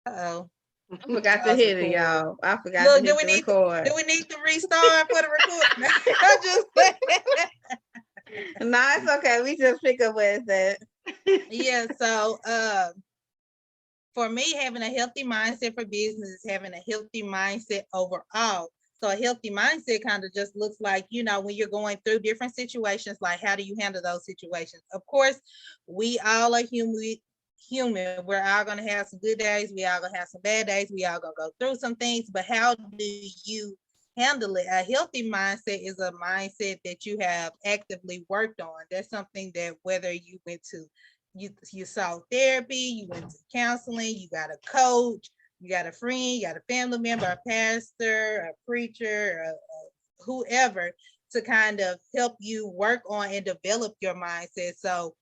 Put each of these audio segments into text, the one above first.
Uh-oh. I forgot to Pause hit it, record. y'all. I forgot to Look, hit the record. do we need to restart for the record? I'm just No, it's okay. We just pick up where it's at. yeah, so for me, having a healthy mindset for business is having a healthy mindset overall. So a healthy mindset kind of just looks like, you know, when you're going through different situations, like how do you handle those situations? Of course, we all are human. We're all gonna have some good days, we all gonna have some bad days, we all gonna go through some things, but how do you handle it? A healthy mindset is a mindset that you have actively worked on. That's something that whether you went to you saw therapy, you went to counseling, you got a coach, you got a friend, you got a family member, a pastor, a preacher, whoever to kind of help you work on and develop your mindset. So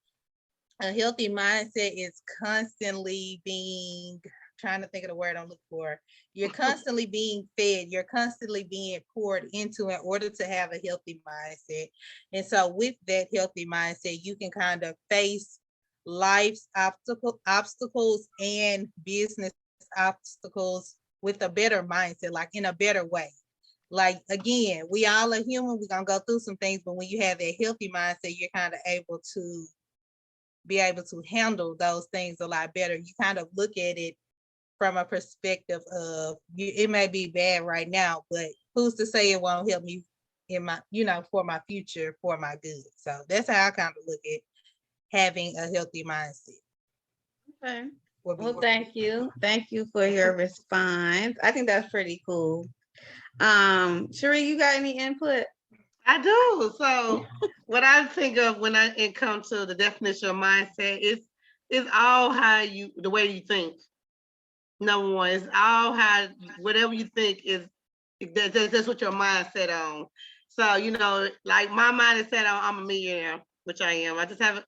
a healthy mindset is constantly being trying to think of the word I'm looking for. You're constantly being fed, you're constantly being poured into in order to have a healthy mindset. And so with that healthy mindset, you can kind of face life's obstacles and business obstacles with a better mindset, like in a better way. Like again, we all are human, we're gonna go through some things, but when you have that healthy mindset, you're kind of able to be able to handle those things a lot better. You kind of look at it from a perspective of it may be bad right now, but who's to say it won't help me in my, you know, for my future, for my good. So that's how I kind of look at having a healthy mindset. Okay. Will Well, be thank you. Thank you for your response. I think that's pretty cool. Sheree, you got any input? I do. So what I think of when it comes to the definition of mindset is all how you the way you think. Number one, it's all how whatever you think is that's what your mind set on. So, you know, like my mind is set on I'm a millionaire, which I am. I just haven't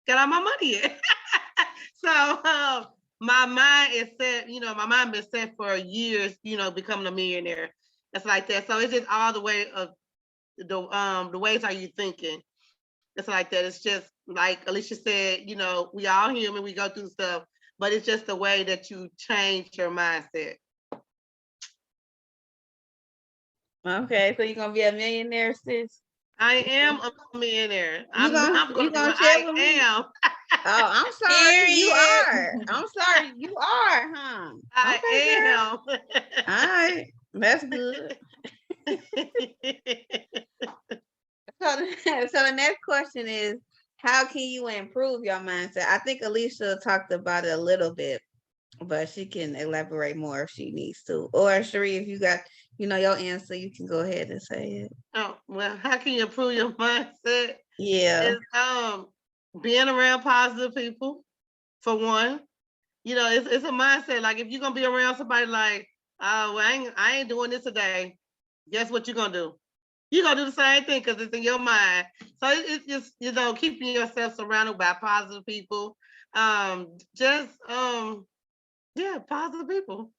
got all my money yet. So my mind is set, you know, my mind been set for years, you know, becoming a millionaire. That's like that. So it's just all the way of the ways are you thinking. It's like that. It's just like Alicia said, you know, we all human, we go through stuff, but it's just the way that you change your mindset. Okay, so you're gonna be a millionaire, sis? I am a millionaire. You I'm gonna gonna you be gonna one. share I with me? am. Oh, I'm sorry. You Period. are. I'm sorry. You are, huh? I Okay, am. girl. All right. That's good. So, so the next question is, how can you improve your mindset? I think Alicia talked about it a little bit, but she can elaborate more if she needs to. Or Sheree, if you got, your answer, you can go ahead and say it. Oh, well, how can you improve your mindset? Yeah. Is being around positive people, for one. You know, it's a mindset. Like if you're gonna be around somebody like, oh, well, I ain't doing this today. Guess what you're gonna do? You're gonna do the same thing because it's in your mind. So it's just, you know, keeping yourself surrounded by positive people. Just yeah, positive people.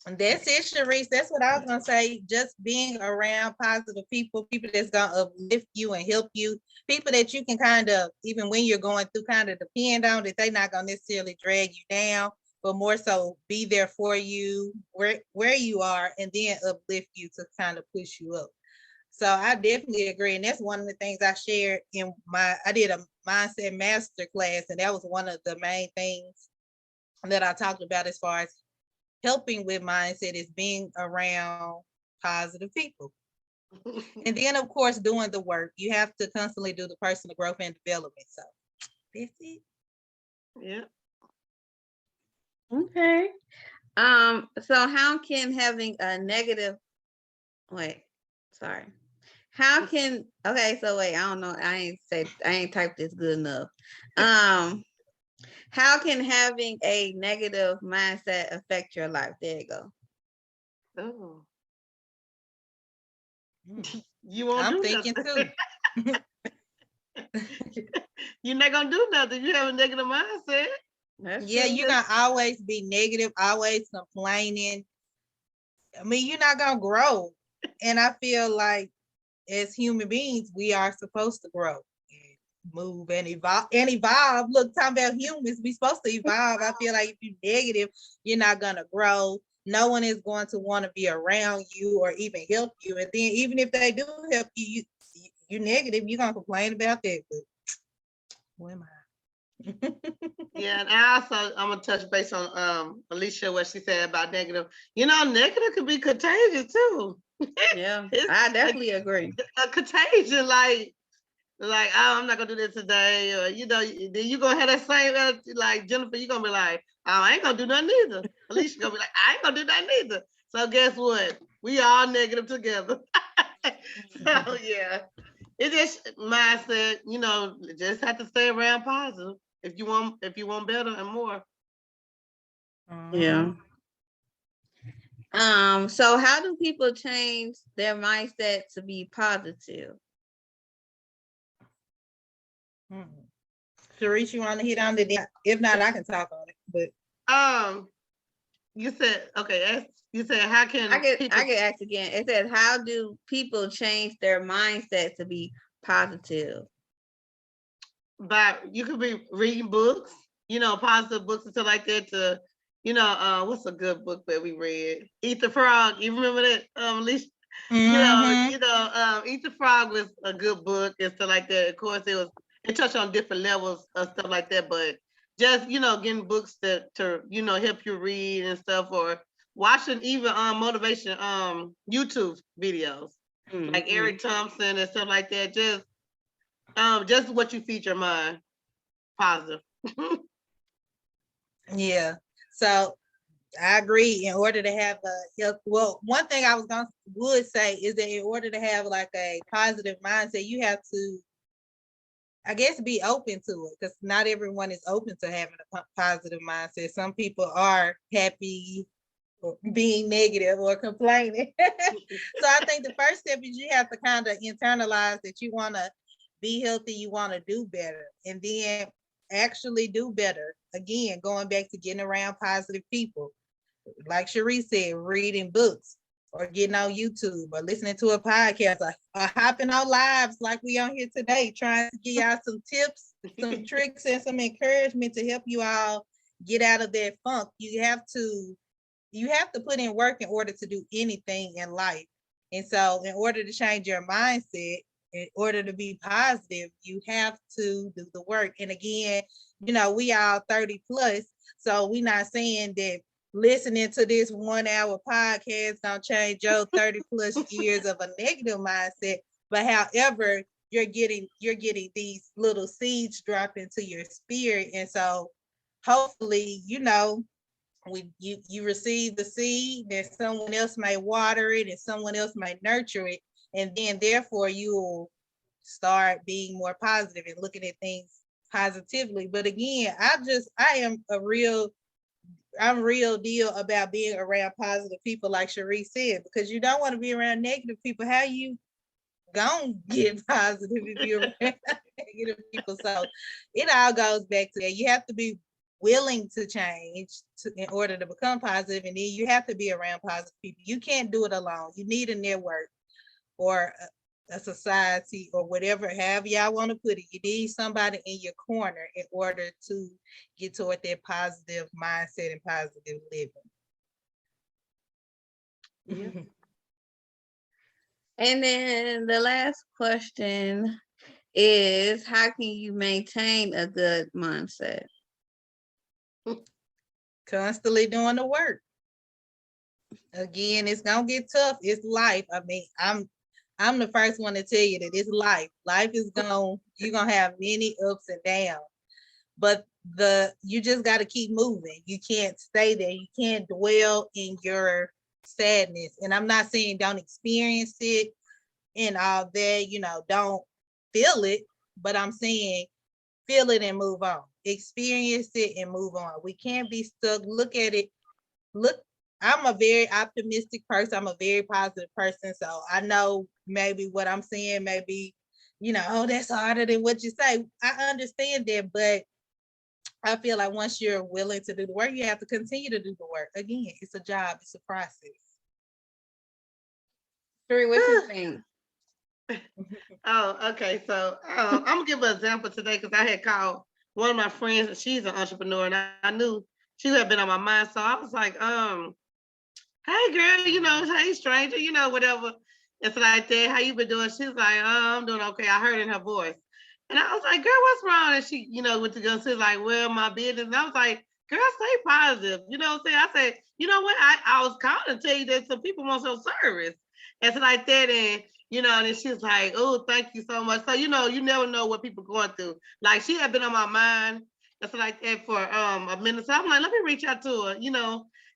And that's it, Sharice. That's what I was gonna say. Just being around positive people, people that's gonna uplift you and help you, people that you can kind of, even when you're going through, kind of depend on, that they're not gonna necessarily drag you down, but more so be there for you where you are, and then uplift you to kind of push you up. So I definitely agree, and that's one of the things I shared in I did a mindset master class, and that was one of the main things that I talked about as far as helping with mindset is being around positive people. And then, of course, doing the work. You have to constantly do the personal growth and development. So that's it. Yeah. Okay. So how can having a negative wait, sorry. How can okay, so wait, I don't know. I ain't typed this good enough. Um, how can having a negative mindset affect your life? There you go. Oh. You won't I'm do thinking nothing. too. You're not gonna do nothing. You have a negative mindset. That's Yeah, true. you're gonna always be negative, always complaining. I mean, you're not gonna grow. And I feel like as human beings, we are supposed to grow. move and evolve. Look, talking about humans, we supposed to evolve. I feel like if you're negative, you're not gonna grow. No one is going to want to be around you or even help you. And then even if they do help you, you're negative, you're gonna complain about that. But who am I? Yeah, and I also I'm gonna touch base on Alicia, what she said about negative. Negative could be contagious too. Yeah, It's I definitely agree. a contagion, like, oh, I'm not gonna do this today, or then you gonna have that same attitude, like Jennifer, you gonna be like, oh, I ain't gonna do nothing either. Alicia gonna be like, I ain't gonna do nothing either. So guess what? We all negative together. So yeah, it just mindset. Just have to stay around positive if you want better and more. Yeah. So how do people change their mindset to be positive? Sharice, you want to hit on it? If not, I can talk on it. But you said okay. You said how can I can ask again. It says, how do people change their mindset to be positive? But you could be reading books, positive books and stuff like that. To what's a good book that we read? Eat the Frog. You remember that? At least Eat the Frog was a good book and stuff like that. Of course, it touched on different levels of stuff like that, but just getting books to help you read and stuff, or watching even motivation YouTube videos like Eric Thompson and stuff like that. Just what you feed your mind positive. Yeah. So I agree. In order to have a health, well, one thing I would say is that in order to have like a positive mindset, you have to, I guess, be open to it, because not everyone is open to having a positive mindset. Some people are happy or being negative or complaining. So I think the first step is you have to kind of internalize that you want to be healthy, you want to do better, and then actually do better. Again, going back to getting around positive people. Like Cherie said, reading books or getting on YouTube or listening to a podcast or hopping on lives like we on here today, trying to give y'all some tips, some tricks, and some encouragement to help you all get out of that funk. You have to put in work in order to do anything in life. And so in order to change your mindset, in order to be positive, you have to do the work. And again, we all 30 plus, so we're not saying that listening to this 1 hour podcast gonna change your 30 plus years of a negative mindset. But however, you're getting these little seeds dropped into your spirit. And so hopefully, you receive the seed, that someone else may water it and someone else may nurture it. And then therefore you'll start being more positive and looking at things positively. But again, I'm real deal about being around positive people, like Cherie said, because you don't want to be around negative people. How you gonna get positive if you're around negative people? So it all goes back to that. You have to be willing to change in order to become positive, and then you have to be around positive people. You can't do it alone. You need a network or a society or whatever, however y'all want to put it. You need somebody in your corner in order to get toward that positive mindset and positive living. Yeah. And then the last question is, how can you maintain a good mindset? Constantly doing the work. Again, it's gonna get tough. It's life. I mean, I'm the first one to tell you that it's life. Life is you're gonna have many ups and downs, but you just got to keep moving. You can't stay there. You can't dwell in your sadness. And I'm not saying don't experience it and all that, don't feel it, but I'm saying feel it and move on. Experience it and move on. We can't be stuck. Look at it. I'm a very optimistic person. I'm a very positive person. So I know maybe what I'm saying, maybe, oh, that's harder than what you say. I understand that, but I feel like once you're willing to do the work, you have to continue to do the work. Again, it's a job, it's a process. Three, what you think? Oh, okay. So I'm gonna give an example today because I had called one of my friends and she's an entrepreneur and I knew she had been on my mind. So I was like, hey girl, hey stranger, whatever. It's like that. How you been doing? She's like, I'm doing okay. I heard in her voice. And I was like, girl, what's wrong? And she, went to go. She's like, well, my business. And I was like, girl, stay positive. You know what I'm saying? I said, you know what? I was calling to tell you that some people want your service. It's like that. And and then she's like, oh, thank you so much. So, you never know what people going through. Like she had been on my mind. It's like that for a minute. So I'm like, let me reach out to her,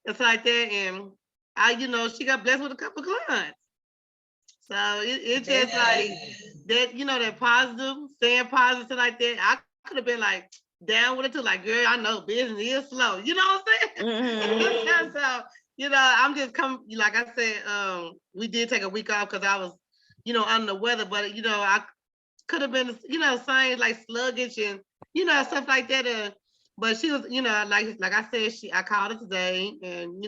it's like that. And she got blessed with a couple of clients. So it's just like that, that positive, staying positive like that. I could have been like down with it too, like, girl, I know business is slow. You know what I'm saying? Mhm. So, I'm just coming, like I said, we did take a week off because I was, under the weather, but I could have been, saying like sluggish and, stuff like that. But she was, like I said, I called her today and,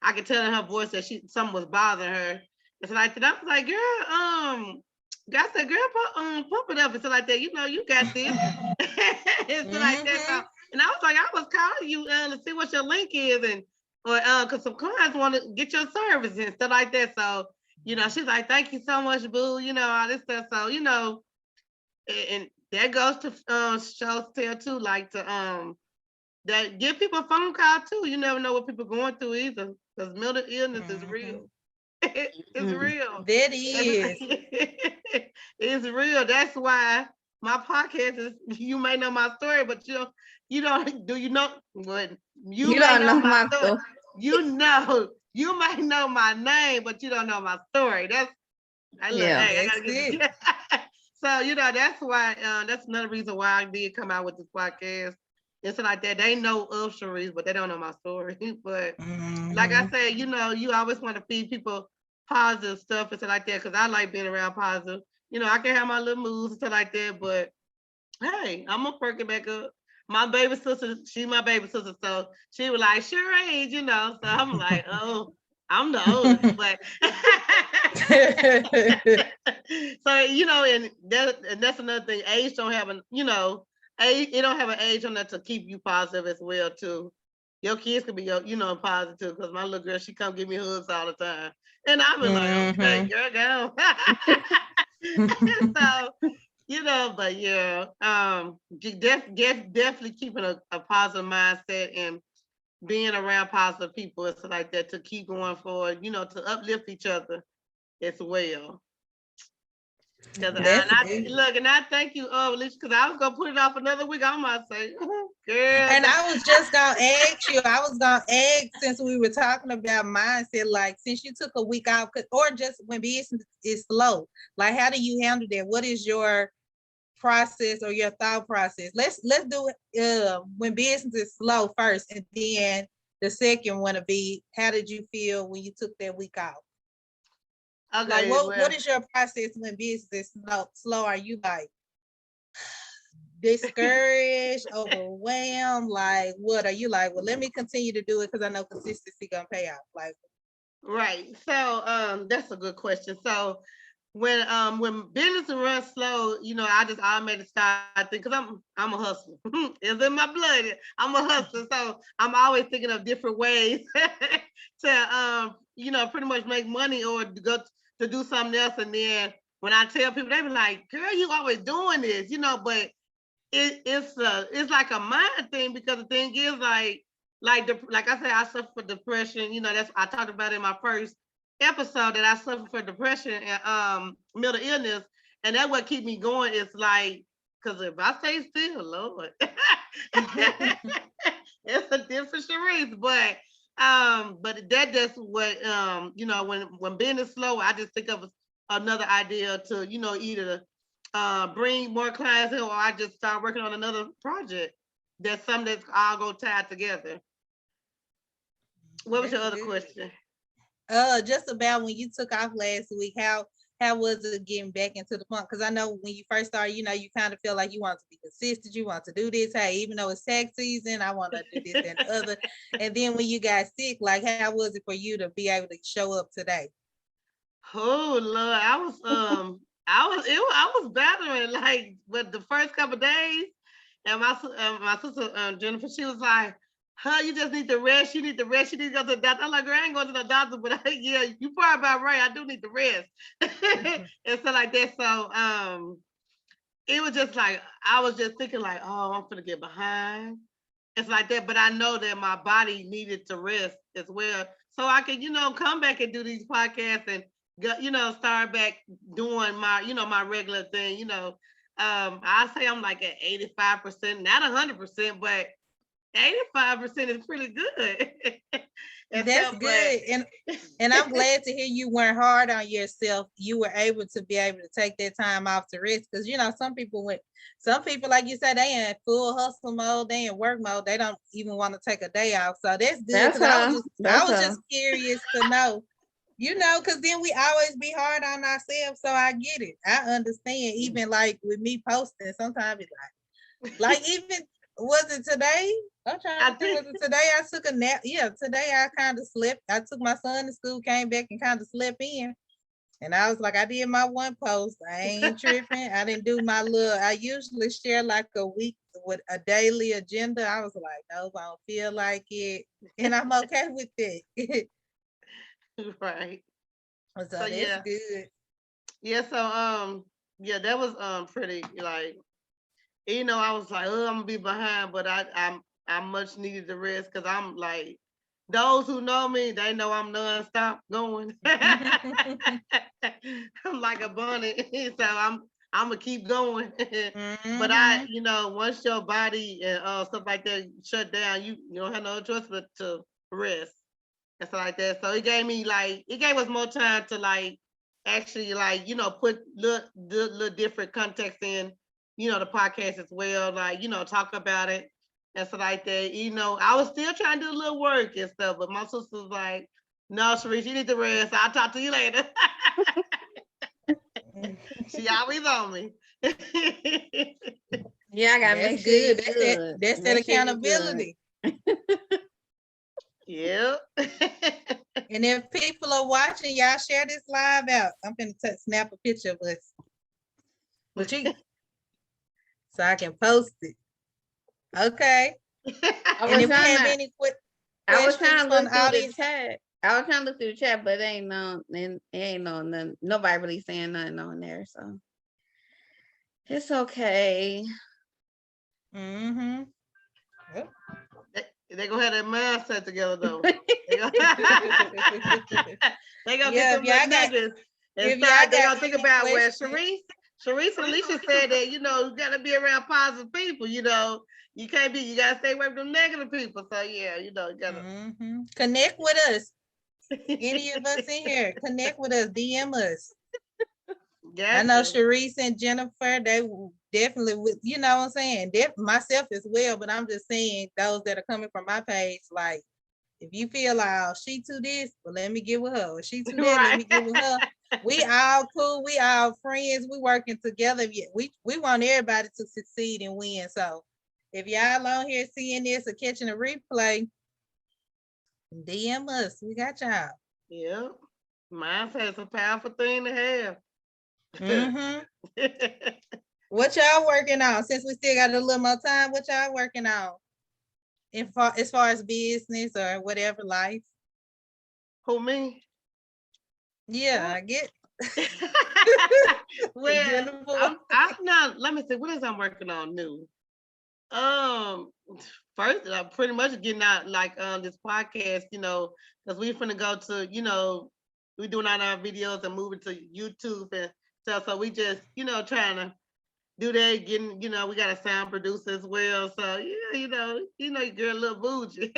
I could tell in her voice that something was bothering her. It's like that. I was like, girl, I said, girl, pump it up. It's like that. You got this. It's like that. So, and I was like, I was calling you to see what your link is, and or because some clients want to get your service and stuff like that. So, she's like, thank you so much, boo. All this stuff. So, and that goes to shows tell too, like to that give people a phone call too. You never know what people are going through either, because mental illness is real. It's real. That is. It's real. That's why my podcast is. You may know my story, but you don't. Do you know what? You You may don't know know my my story. stuff. You may know my name, but you don't know my story. That's I look. Yeah. Hey, I gotta That's get it. this. So that's why. That's another reason why I did come out with this podcast. It's like that. They know of Sharice, but they don't know my story. But like I said, you always want to feed people positive stuff and stuff like that because I like being around positive. I can have my little moods and stuff like that, but hey, I'm gonna perk it back up. My baby sister, she my baby sister, so she was like, sure age, So I'm like, oh, I'm the oldest, but so and that's another thing. Age don't have age. It don't have an age on that to keep you positive as well too. Your kids can be positive too. Because my little girl, she come give me hugs all the time, and I be like, okay, girl, go. So but yeah, definitely keeping a positive mindset and being around positive people and stuff like that to keep going forward. To uplift each other as well. Because That's look, and I thank you, Alicia, because I was gonna put it off another week. I might say, girl. And I was just gonna ask you. I was gonna ask since we were talking about mindset, like since you took a week off, or just when business is slow, like how do you handle that? What is your process or your thought process? Let's do it when business is slow first, and then the second one to be how did you feel when you took that week off? Okay, Like what is your process when business is slow? Are you like discouraged, overwhelmed? Like what are you like? Well, let me continue to do it because I know consistency gonna pay off. Like right. So that's a good question. So when business runs slow, I just automatically start thinking because I'm a hustler. It's in my blood. I'm a hustler, so I'm always thinking of different ways to pretty much make money or to go to do something else. And then when I tell people, they be like, "Girl, you always doing this," but it's like a mind thing because the thing is like I said, I suffer from depression. That's I talked about in my first episode that I suffer from depression and mental illness, and that's what keep me going. It's like because if I stay still, Lord, it's a different Sharice. But that just what when business slow, I just think of another idea to either bring more clients in, or I just start working on another project. That's something that's all go tied together. What was your other question? Just about when you took off last week, how was it getting back into the funk? Because I know when you first started, you kind of feel like you want to be consistent, you want to do this. Hey, even though it's tax season, I want to do this and the other. And then when you got sick, like how was it for you to be able to show up today? Oh Lord, I was battling like with the first couple of days, and my sister Jennifer, she was like, "Huh, you just need to rest. You need to rest. You need to go to the doctor." I'm like, "Girl, I ain't going to the doctor, but yeah, you probably about right. I do need to rest," and so like that. So it was just like I was just thinking like, "Oh, I'm gonna get behind." It's like that, but I know that my body needed to rest as well, so I could, come back and do these podcasts and go, start back doing my, my regular thing. I say I'm like at 85%, not 100%, but 85% is pretty good. That's good. And I'm glad to hear you weren't hard on yourself. You were able to take that time off to rest. Because some people like you said, they in full hustle mode, they in work mode, they don't even want to take a day off. So that's good. Because I was just curious to know, because then we always be hard on ourselves. So I get it. I understand. Even like with me posting, sometimes it's like even was it today? I'm trying to think. Was it today I took a nap? Yeah, today I kind of slept. I took my son to school, came back and kind of slept in. And I was like, I did my one post. I ain't tripping. I didn't do my I usually share like a week with a daily agenda. I was like, no, I don't feel like it. And I'm okay with it. Right. So that's good. Yeah, so yeah, that was pretty like, I was like, oh, I'm gonna be behind, but I much needed the rest because I'm like, those who know me, they know I'm nonstop going. I'm like a bunny, so I'm gonna keep going. But once your body and stuff like that shut down, you don't have no choice but to rest and stuff like that. So it gave us more time to like actually like put little different context in the podcast as well, like talk about it and stuff like that. I was still trying to do a little work and stuff, but my sister was like, "No, Sharice, you need to rest. I'll talk to you later." She always on me. Yeah, I gotta make sure good. You're good. That's that accountability. Yeah. And if people are watching, y'all share this live out. I'm gonna snap a picture of us. But so I can post it. Okay. And if we have any questions from the audience, I was trying to look through the chat, but nobody really saying nothing on there, so it's okay. Mm-hmm. Yep. They gonna have their mindset together though. They gonna get some nuggets. And start, they gonna think about where Sharice and Alicia said that, you gotta be around positive people, you gotta stay away from them negative people. So yeah, you gotta connect with us. Any of us in here, connect with us, DM us. Gotcha. I know Sharice and Jennifer, they definitely would, you know what I'm saying? Myself as well, but I'm just saying those that are coming from my page, like if you feel like, oh, she too this, well, let me get with her. Or she too that, let me get with her. We all cool, we all friends, we working together. We want everybody to succeed and win. So if y'all on here seeing this or catching a replay, DM us. We got y'all. Yeah. Mindset is a powerful thing to have. Mm-hmm. What y'all working on? Since we still got a little more time, what y'all working on? As far as business or whatever, life? Who, me? Yeah, I get. Well, I'm not. Let me see. What is I'm working on new? First, pretty much getting out like this podcast, because we're finna go to, we're doing all our videos and moving to YouTube and stuff. So we just, trying to do that. Getting, we got a sound producer as well. So yeah, your girl a little bougie.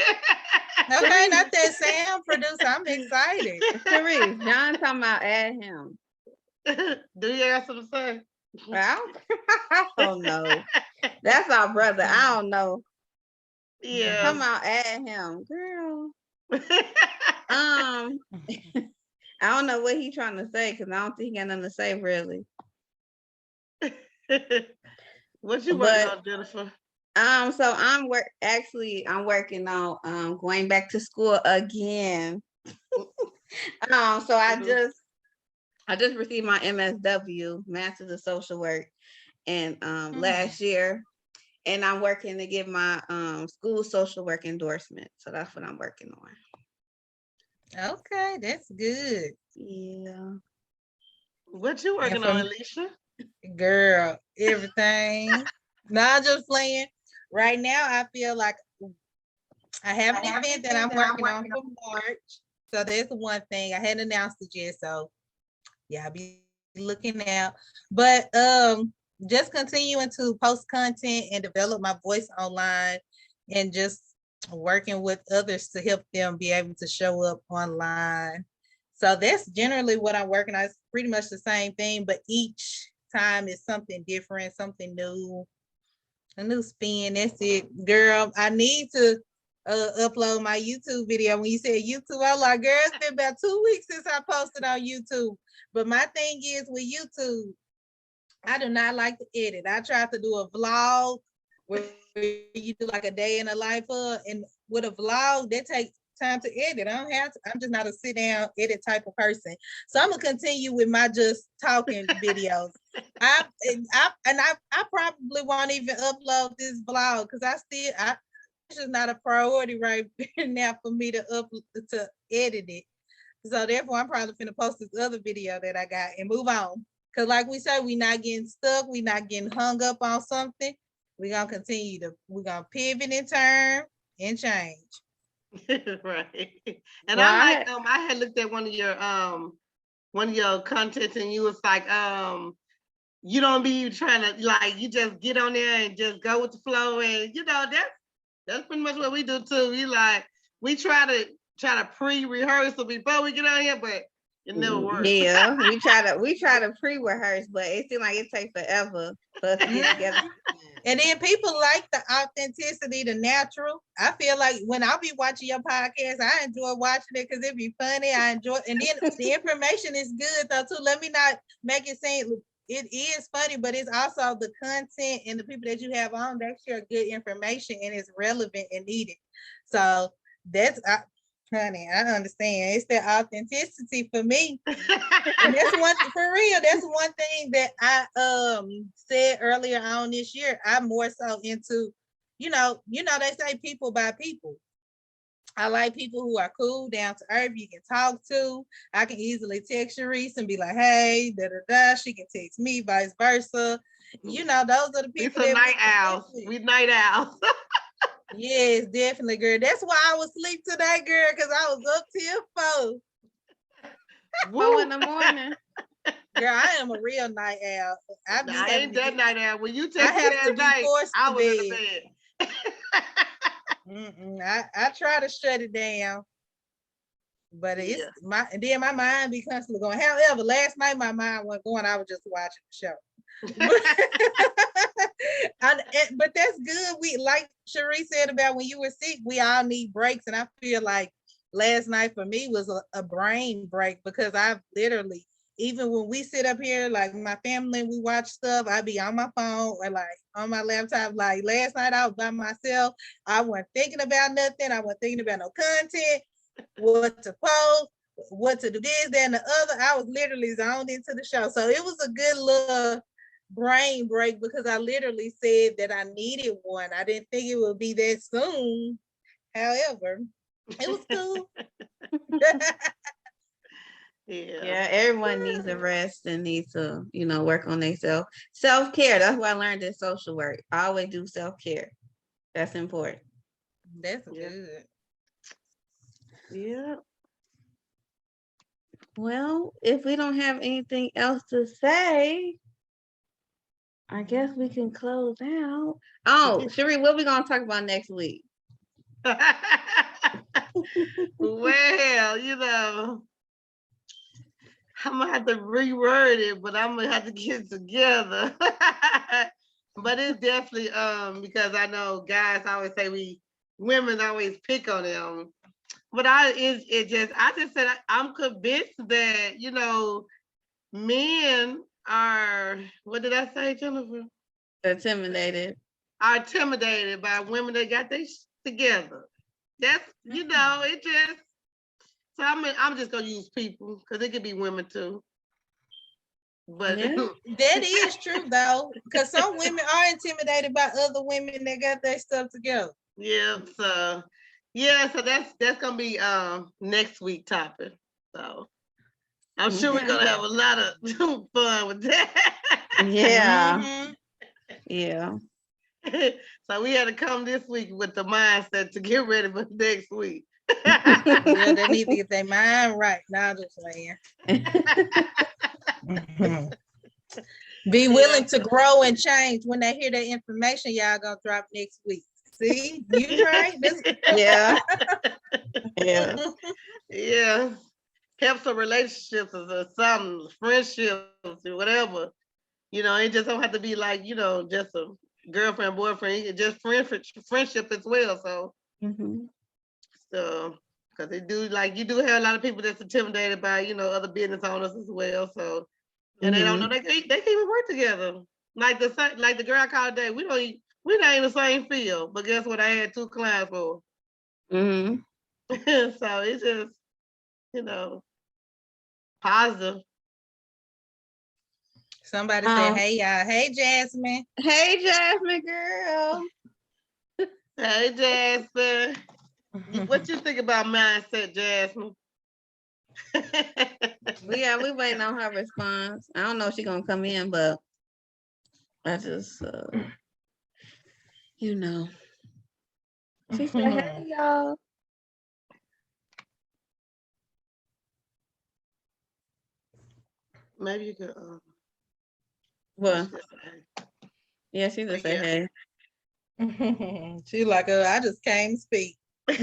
Okay, not that sound producer. I'm excited. Sharice, John talking about add him. Do you have something to say? I don't know. That's our brother. I don't know. Yeah. Come on, add him, girl. I don't know what he's trying to say because I don't think he got nothing to say really. What you working on, Jennifer? So I'm working on going back to school again. So I just I just received my MSW, Masters of Social Work, and last year, and I'm working to get my school social work endorsement. So that's what I'm working on. Okay, that's good. Yeah. What you working on, Alicia? Girl, everything. Not just playing. Right now, I feel like I have an event that I'm working on for March. So that's one thing. I hadn't announced it yet. So yeah, I'll be looking out. But just continuing to post content and develop my voice online and just working with others to help them be able to show up online. So that's generally what I'm working on. It's pretty much the same thing, but each time is something different, something new, a new spin. That's it. Girl, I need to upload my YouTube video. When you said YouTube, I'm like, girl, it's been about 2 weeks since I posted on YouTube. But my thing is with YouTube, I do not like to edit. I tried to do a vlog where you do like a day in the life of, and with a vlog, that takes time to edit. I don't have to, I'm just not a sit down edit type of person. So I'm gonna continue with my just talking videos. I probably won't even upload this vlog because it's just not a priority right now for me to edit it. So therefore, I'm probably gonna post this other video that I got and move on. Cause like we said, we're not getting stuck. We're not getting hung up on something. We're gonna pivot and turn and change. Right. And I like I had looked at one of your contents and you was like, you don't be trying to like, you just get on there and just go with the flow. And that's pretty much what we do too. We try to pre-rehearse before we get on here, but it never works. Yeah, we try to pre-rehearse, but it seems like it takes forever for us to get together. And then people like the authenticity, the natural. I feel like when I'll be watching your podcast, I enjoy watching it because it be funny. I enjoy, and then the information is good though too. Let me not make it seem it is funny, but it's also the content and the people that you have on that share good information and it's relevant and needed. So that's honey, I understand. It's the authenticity for me. And that's one for real. That's one thing that I said earlier on this year. I'm more so into, they say people by people. I like people who are cool, down to earth, you can talk to. I can easily text Sharice and be like, hey, da-da-da. She can text me, vice versa. Those are the people. We're night owls. We night owls. Yes, definitely, girl. That's why I was asleep today, girl, because I was up till 4. 4 in the morning. Girl, I am a real night owl. I ain't that night owl. When you text me that night, I was in the bed. I try to shut it down, but it's my mind be constantly going. However, last night my mind wasn't going. I was just watching the show. But that's good. We, like Cherie said about when you were sick, we all need breaks, and I feel like last night for me was a brain break because I've literally, even when we sit up here, like my family, and we watch stuff, I be on my phone or like on my laptop. Like last night I was by myself. I wasn't thinking about nothing. I wasn't thinking about no content, what to post, what to do this, that, and the other. I was literally zoned into the show. So it was a good little brain break because I literally said that I needed one. I didn't think it would be that soon. However, it was cool. Yeah, everyone needs a rest and needs to, work on themselves. Self-care. That's what I learned in social work. I always do self-care. That's important. That's good. Yeah. Well, if we don't have anything else to say, I guess we can close out. Oh, Cherie, what are we going to talk about next week? Well, I'm going to have to reword it, but I'm going to have to get it together. But it's definitely, because I know guys always say women always pick on them. But I just said, I'm convinced that, men are, what did I say, Jennifer? Intimidated. Are intimidated by women that got their together. That's, it just, so I'm just going to use people because it could be women too. But Yeah. That is true though, because some women are intimidated by other women that got their stuff together. yeah, so yeah, so that's gonna be next week topic. So I'm sure we're Okay. gonna have a lot of fun with that. Yeah. Mhm. Yeah. So we had to come this week with the mindset to get ready for next week. Yeah, they need to get their mind right. Now just playing. Mhm. Be willing to grow and change when they hear that information y'all gonna drop next week. See, you right. Yeah. Yeah. Yeah. Help some relationships or some friendships or whatever. You know, it just don't have to be like, just a girlfriend, boyfriend, it just friendship as well. So, Mm-hmm. because you do have a lot of people that's intimidated by, other business owners as well. So, and they don't know they can even work together. Like the girl I called today, we're not in the same field, but guess what? I had 2 clients for. Mm-hmm. So it's just, positive. Somebody said, "Hey y'all, hey Jasmine." Hey, Jasmine girl. Hey, Jasmine. What you think about mindset, Jasmine? Yeah, we waiting on her response. I don't know if she's gonna come in, but I just you know. She said, hey y'all. Maybe you could Well, just say, yeah, she just say yeah. hey. She like, I just came to speak. She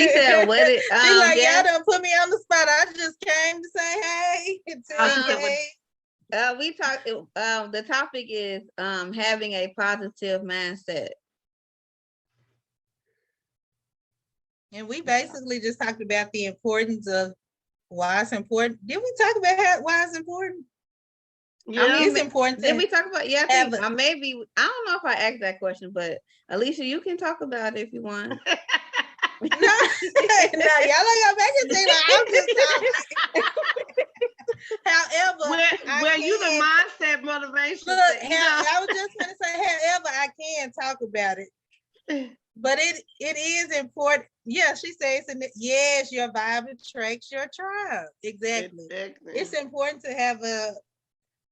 said, what it She like, y'all Jas- done put me on the spot. I just came to say hey. And tell She you said, hey. we talked the topic is having a positive mindset. And we basically just talked about the importance of why it's important. Did we talk about why it's important? yeah. I mean, It's important did to we talk about? Yeah, I have think maybe I don't know if I asked that question, but Alicia, you can talk about it if you want. no, no, y'all ain't gonna make it seem like I'm just talking. However, well, you the mindset motivation. Look, I was just gonna say, however, I can talk about it. But it is important. Yeah, she says, yes, your vibe attracts your tribe. Exactly. It's important to have a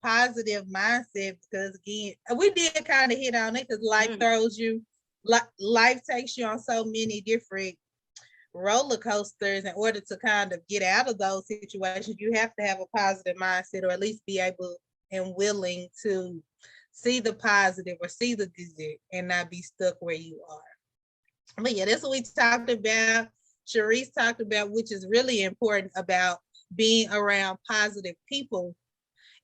positive mindset because, again, we did kind of hit on it because life throws you, life takes you on so many different roller coasters. In order to kind of get out of those situations, you have to have a positive mindset, or at least be able and willing to see the positive or see the good and not be stuck where you are. But yeah, that's what we talked about. Sharice talked about, which is really important, about being around positive people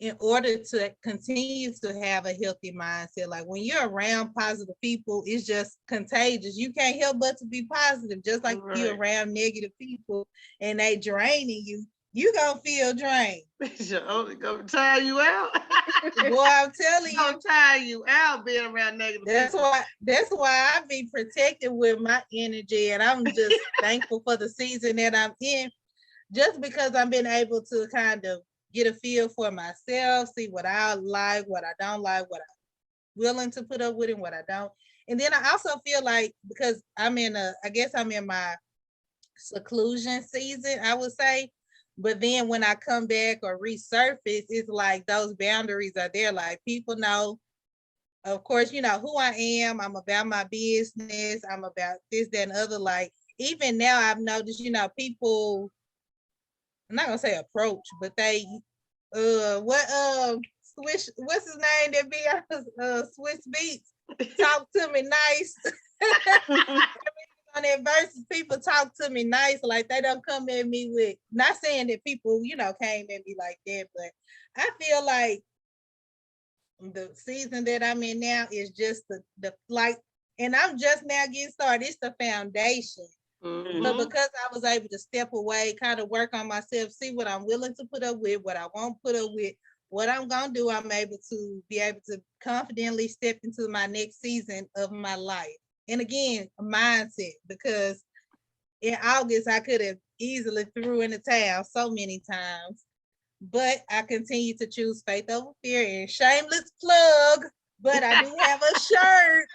in order to continue to have a healthy mindset. Like when you're around positive people, it's just contagious. You can't help but to be positive. Just like you're around negative people and they draining you, you gonna feel drained. Only gonna tire you out. Boy, I'm telling you, gonna tire you out being around negative people. That's why I be protected with my energy, and I'm just thankful for the season that I'm in, just because I've been able to kind of get a feel for myself, see what I like, what I don't like, what I'm willing to put up with, and what I don't. And then I also feel like, because I'm in my seclusion season, I would say. But then when I come back or resurface, it's like those boundaries are there. Like people know, of course, you know who I am. I'm about my business. I'm about this, that, and other. Like even now, I've noticed, people, I'm not gonna say approach, but they what's his name that be on Swiss Beats, talk to me nice. On that versus, people talk to me nice, like they don't come at me with, not saying that people, came at me like that, but I feel like the season that I'm in now is just the like, and I'm just now getting started. It's the foundation. But because I was able to step away, kind of work on myself, see what I'm willing to put up with, what I won't put up with, what I'm gonna do, I'm able to confidently step into my next season of my life. And again, a mindset, because in August I could have easily threw in the towel so many times. but I continue to choose faith over fear. And shameless plug, but I do have a shirt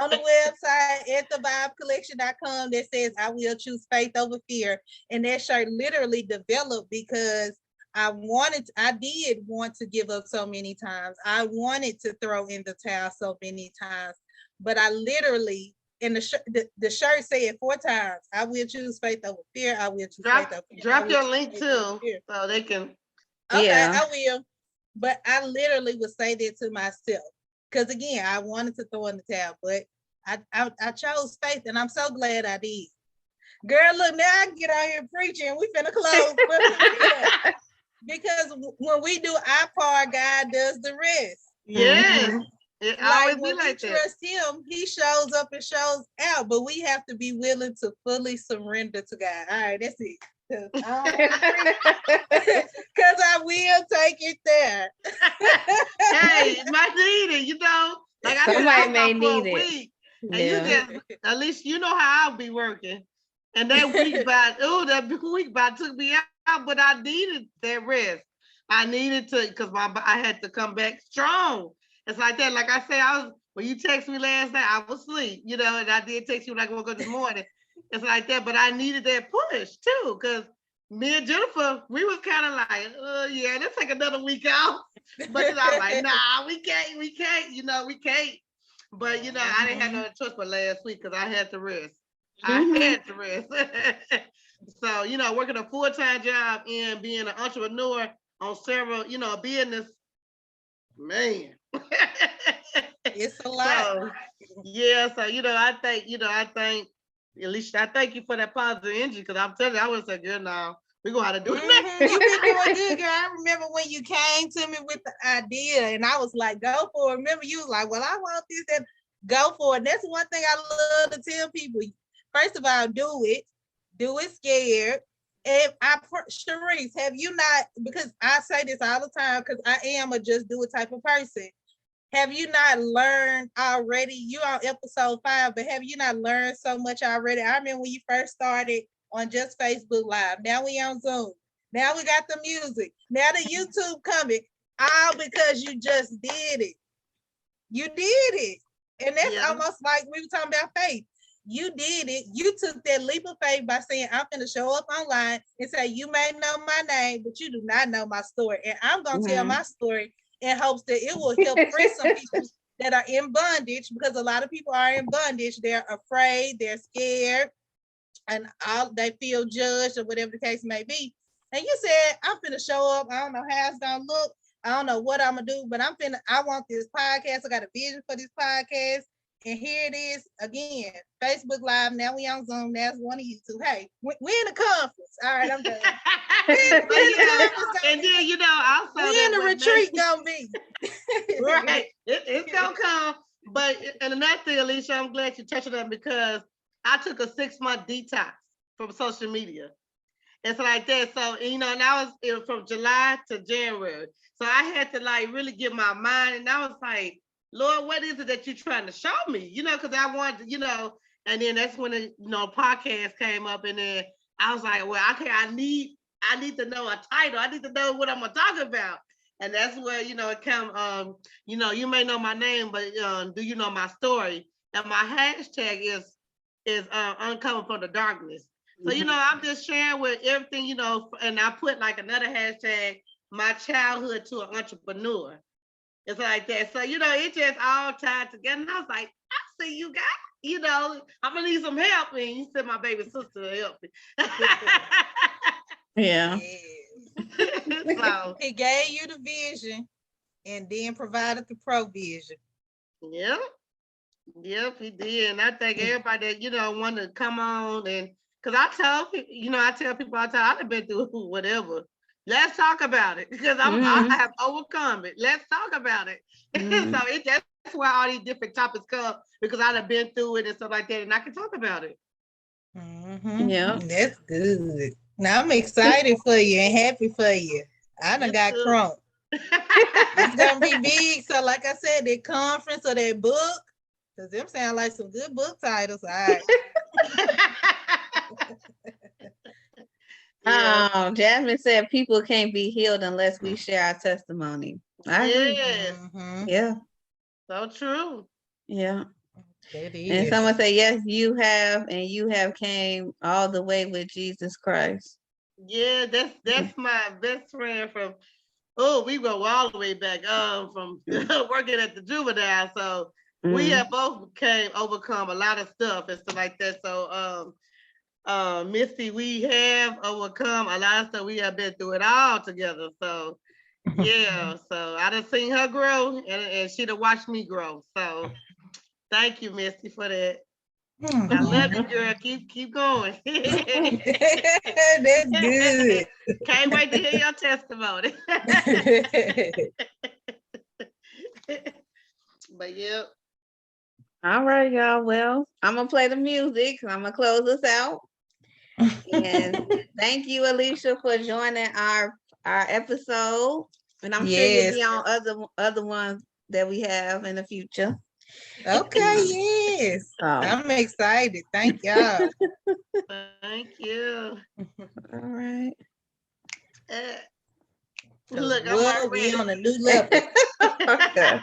on the website at thevibecollection.com that says I will choose faith over fear. And that shirt literally developed because I did want to give up so many times. I wanted to throw in the towel so many times, but I literally, in the shirt said 4 times, I will choose faith over fear. I will choose faith over fear. Drop your link too, so they can. Okay, yeah. I will. But I literally would say that to myself. Because again, I wanted to throw in the towel, but I chose faith, and I'm so glad I did. Girl, look, now I can get out here preaching. We finna close. Because when we do our part, God does the rest. Yes. Mm-hmm. It always when we trust him, he shows up and shows out, but we have to be willing to fully surrender to God. All right, that's it. Because I will take it there. Hey, it might need it, like I somebody may need it. Week, and you just, at least you know how I'll be working. And that week about took me out, but I needed that rest. I needed to, because I had to come back strong. It's like that. Like I said, when you text me last night, I was asleep, and I did text you when I woke up this morning. It's like that, but I needed that push too, because me and Jennifer, we was kind of like, yeah, let's take another week off. But I'm like, nah, we can't, we can't. But I didn't have no choice but last week because I had to rest. I had to rest. So, working a full-time job and being an entrepreneur on several, business, man. It's a lot. So, I think, Alicia, I thank you for that positive energy, because I'm telling you, I would say, girl, now we're going to have to do it. You've been doing good, girl. I remember when you came to me with the idea, and I was like, go for it. Remember, you was like, well, I want this, and go for it. And that's one thing I love to tell people. First of all, do it scared. And Sharice, have you not, because I say this all the time, because I am a just do it type of person. Have you not learned already? You're on episode 5, but have you not learned so much already? I remember when you first started on just Facebook Live. Now we on Zoom. Now we got the music. Now the YouTube coming. All because you just did it. You did it. And that's almost like we were talking about faith. You did it. You took that leap of faith by saying, I'm going to show up online and say, you may know my name, but you do not know my story. And I'm going to tell my story in hopes that it will help free some people that are in bondage, because a lot of people are in bondage. They're afraid, they're scared, and they feel judged or whatever the case may be. And you said, I'm finna show up. I don't know how it's gonna look. I don't know what I'm gonna do, but I want this podcast. I got a vision for this podcast. And here it is again, Facebook Live. Now we on Zoom. Now it's one of you two. Hey, we're in the conference. All right, I'm done. And then, also we in the retreat gonna be. Right. It's gonna come. But and another thing, Alicia, I'm glad you touched on that, because I took a 6-month detox from social media. It's like that. So, and it was from July to January. So I had to really get my mind, and I was like, Lord, what is it that you're trying to show me? Because I wanted to, and then that's when the podcast came up, and then I was like, well, okay, I need to know a title. I need to know what I'm gonna talk about. And that's where, it come, you may know my name, but do you know my story? And my hashtag is uncover from the darkness. So, I'm just sharing with everything, and I put another hashtag, my childhood to an entrepreneur. It's like that. So, it just all tied together. And I was like, I see you guys, I'm going to need some help. And you said my baby sister to help me. Yeah. So, he gave you the vision and then provided the provision. Yep. Yep, he did. And I thank everybody that, want to come on. And because I tell people all the time, I've been through whatever. Let's talk about it, because I have overcome it. Let's talk about it. So that's why all these different topics come, because I've been through it and stuff like that, and I can talk about it. Yeah, that's good. Now I'm excited for you and happy for you. I done got crunk. It's gonna be big. So, like I said, that conference or that book, because them sound like some good book titles. All right. Yeah. Jasmine said people can't be healed unless we share our testimony. I agree. Yes. Mhm. Yeah, So true. yeah. That And is. someone said, yes, you have, and you have came all the way with Jesus Christ. Yeah, that's my best friend from. Oh, we go all the way back. From working at the juvenile, so we have both overcome a lot of stuff and stuff like that. So, Misty, we have overcome a lot of stuff. We have been through it all together. So, yeah. So I done seen her grow, and she done watched me grow. So, thank you, Misty, for that. I love you, girl. Keep going. That's good. Can't wait to hear your testimony. But yeah. All right, y'all. Well, I'm gonna play the music. I'm gonna close us out. And thank you, Alicia, for joining our episode. And I'm sure you'll be Yes. on other ones that we have in the future. Okay, yes. So, I'm excited. Thank y'all. Thank you. all right. Look, I'm Whoa, already. we on a new level. Okay.